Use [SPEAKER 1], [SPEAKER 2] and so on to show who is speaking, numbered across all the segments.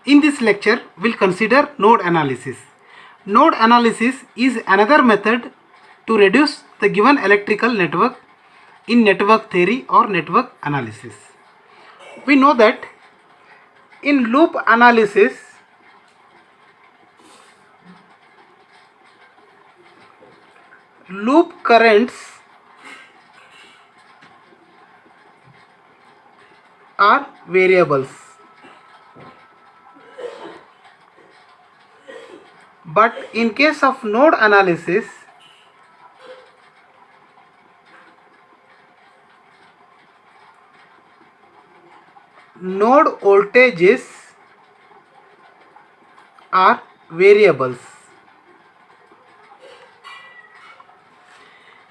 [SPEAKER 1] In this lecture, we'll consider node analysis. Node analysis is another method to reduce the given electrical network in network theory or network analysis. We know that in loop analysis, loop currents are variables, but in case of node analysis, node voltages are variables.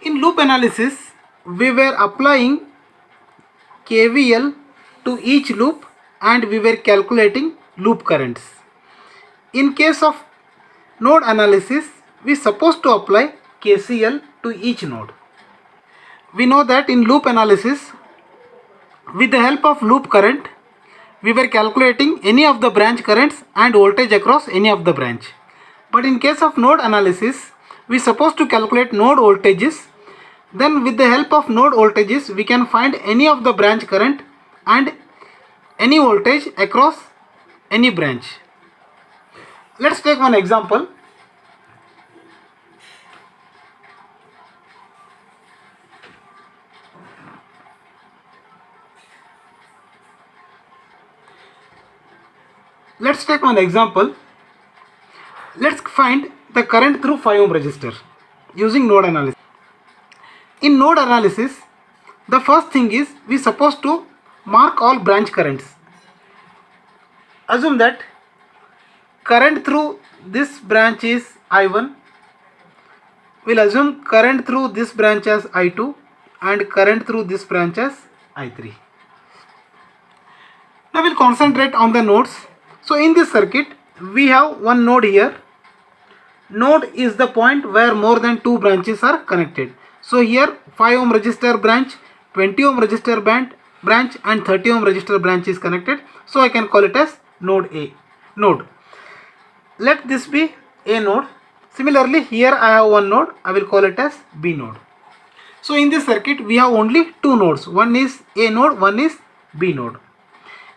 [SPEAKER 1] In loop analysis, we were applying KVL to each loop and we were calculating loop currents. In case of node analysis, we supposed to apply KCL to each node. We know that in loop analysis, with the help of loop current, we were calculating any of the branch currents and voltage across any of the branch. But in case of node analysis, we supposed to calculate node voltages. Then with the help of node voltages, we can find any of the branch current and any voltage across any branch. Let's take one example. Let's take one example. Let's find the current through 5 ohm resistor using node analysis. In node analysis, the first thing is we supposed to mark all branch currents. Assume that current through this branch is I1. We'll assume current through this branch as I2 and current through this branch as I3. Now we'll concentrate on the nodes. So in this circuit, we have one node here. Node is the point where more than 2 branches are connected. So here 5 ohm resistor branch, 20 ohm resistor branch and 30 ohm resistor branch is connected. So I can call it as node A. Node. Let this be A node. Similarly, here I have one node. I will call it as B node. So in this circuit, we have only 2 nodes. One is A node, one is B node.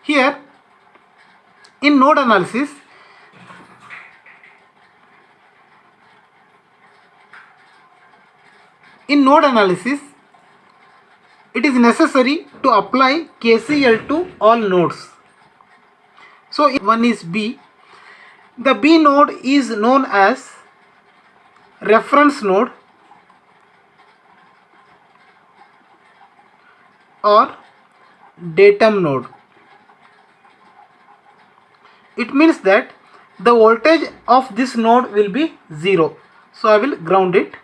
[SPEAKER 1] Here, in node analysis, it is necessary to apply KCL to all nodes. So if one is B, the B node is known as reference node or datum node. It means that the voltage of this node will be 0. So I will ground it.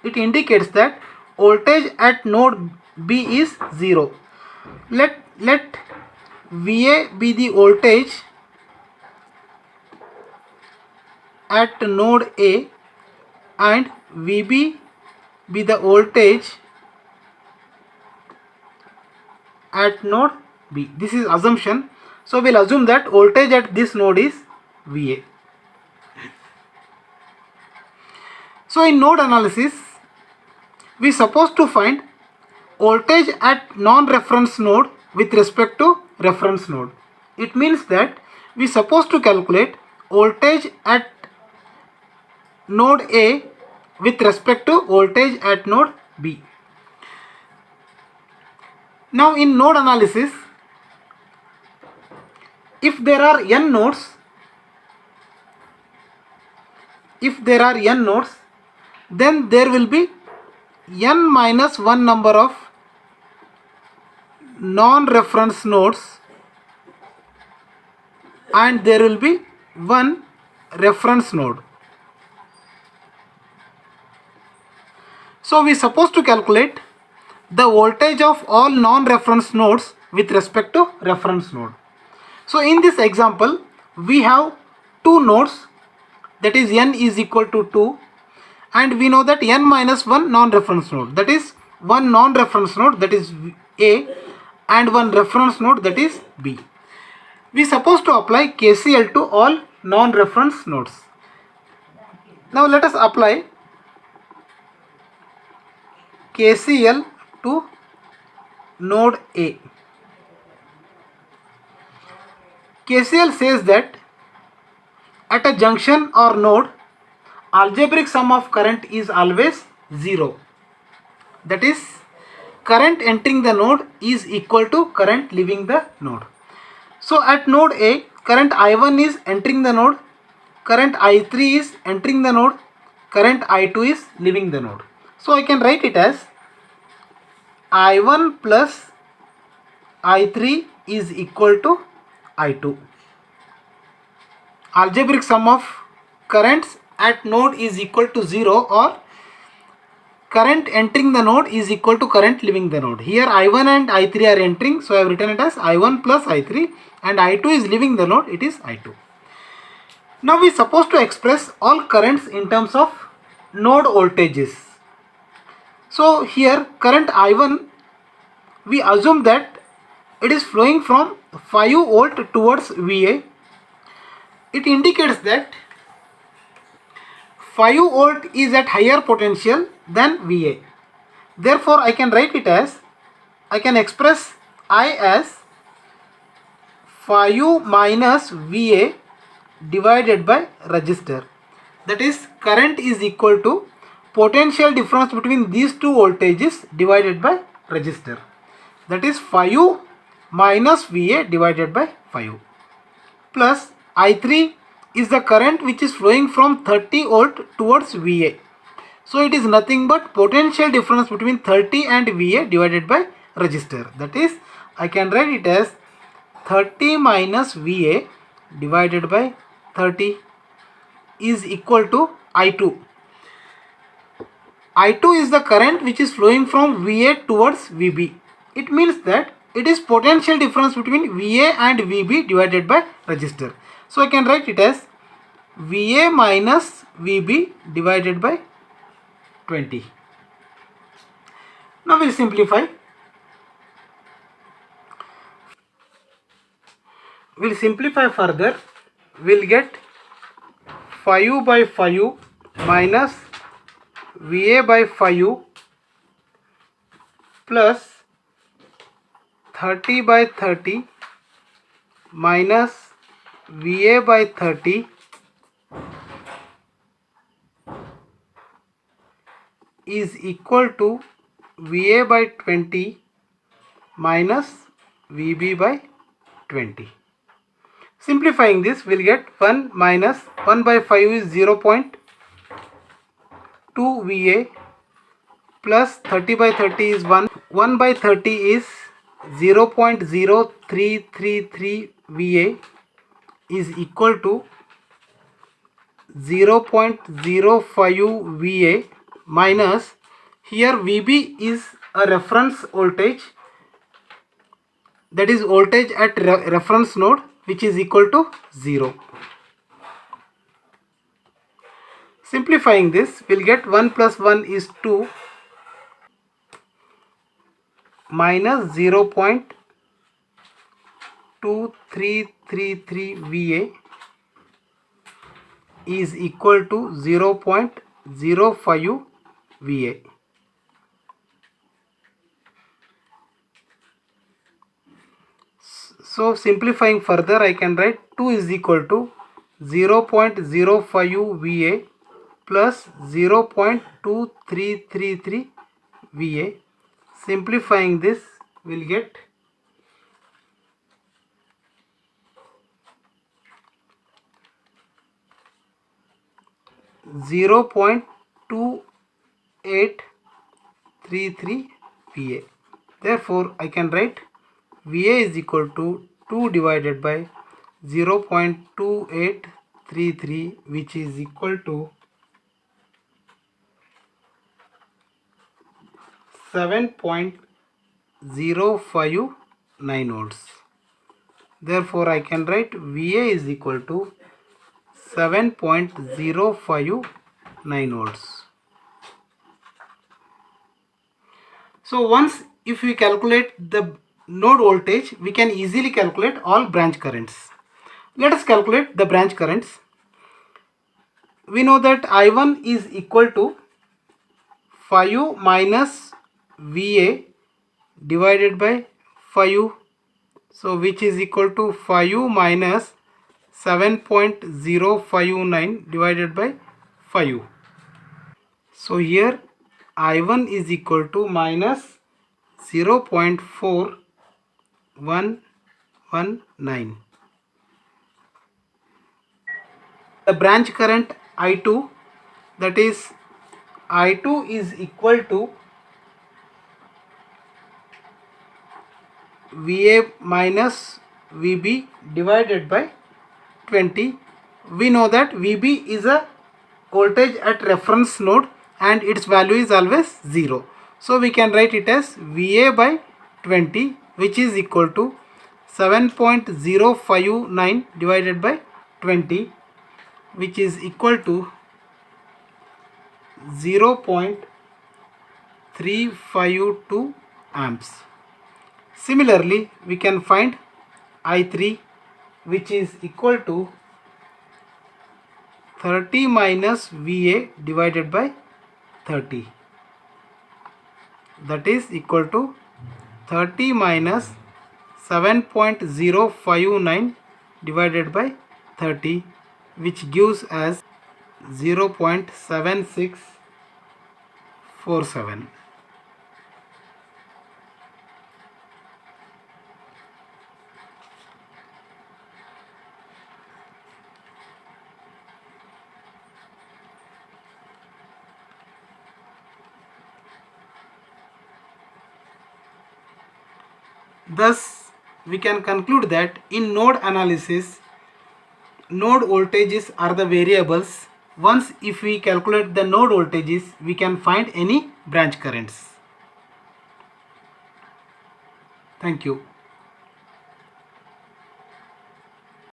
[SPEAKER 1] It indicates that voltage at node B is 0. Let VA be the voltage at node A and VB be the voltage at node B. This is assumption. So we'll assume that voltage at this node is VA. So in node analysis, we supposed to find voltage at non-reference node with respect to reference node. It means that we supposed to calculate voltage at node A with respect to voltage at node B. Now in node analysis, if there are n nodes, then there will be n minus 1 number of non-reference nodes and there will be one reference node. So we are supposed to calculate the voltage of all non-reference nodes with respect to reference node. So in this example, we have 2 nodes, that is n is equal to 2, and we know that n minus 1 non-reference node, that is one non-reference node, that is A, and one reference node, that is B. we supposed to apply KCL to all non-reference nodes. Now let us apply KCL to node A. KCL says that at a junction or node, algebraic sum of current is always 0. That is, current entering the node is equal to current leaving the node. So at node A, current I1 is entering the node, current I3 is entering the node, current I2 is leaving the node. So I can write it as I1 plus I3 is equal to I2. Algebraic sum of currents at node is equal to 0, or current entering the node is equal to current leaving the node. Here I1 and I3 are entering, so I have written it as I1 plus I3, and I2 is leaving the node, it is I2. Now we are supposed to express all currents in terms of node voltages. So here current I1, we assume that it is flowing from 5 volt towards VA. It indicates that 5 volt is at higher potential than VA. Therefore I can write it as, I can express I as 5 minus VA divided by resistor. That is, current is equal to potential difference between these two voltages divided by resistor. That is 5 minus VA divided by 5, plus I3 is the current which is flowing from 30 volt towards VA. So it is nothing but potential difference between 30 and VA divided by resistor. That is, I can write it as 30 minus VA divided by 30 is equal to I2. I2 is the current which is flowing from VA towards VB. It means that it is potential difference between VA and VB divided by resistor. So I can write it as VA minus VB divided by 20. Now we'll simplify. We'll simplify further. We'll get 5 by 5 minus VA by 5 plus 30 by 30 minus VA by 30 is equal to VA by 20 minus VB by 20. Simplifying this, we'll get 1 minus 1 by 5 is 0.2 VA plus 30 by 30 is 1. 1 by 30 is 0.0333 VA is equal to 0.05 VA minus, here VB is a reference voltage, that is voltage at reference node, which is equal to 0. Simplifying this, we'll get 1 plus 1 is 2 minus 0.2333 VA is equal to 0.05 VA. So simplifying further, I can write 2 is equal to 0.05 VA plus 0.2333 VA. Simplifying this, we'll get 0.2833 VA. Therefore, I can write VA is equal to 2 divided by 0.2833, which is equal to 7.059 volts. Therefore, I can write VA is equal to 7.059 volts. So once if we calculate the node voltage, we can easily calculate all branch currents. Let us calculate the branch currents. We know that I1 is equal to 5 minus VA divided by 5, so which is equal to 5 minus 7.059 divided by 5. So here I1 is equal to minus 0.4119. The branch current I2, that is I2 is equal to VA minus VB divided by 20. We know that VB is a voltage at reference node and its value is always 0. So we can write it as VA by 20, which is equal to 7.059 divided by 20, which is equal to 0.352 amps. Similarly, we can find I3, which is equal to 30 minus VA divided by 30, that is equal to 30 minus 7.059 divided by 30, which gives as 0.7647. Thus, we can conclude that in node analysis, node voltages are the variables. Once if we calculate the node voltages, we can find any branch currents. Thank you.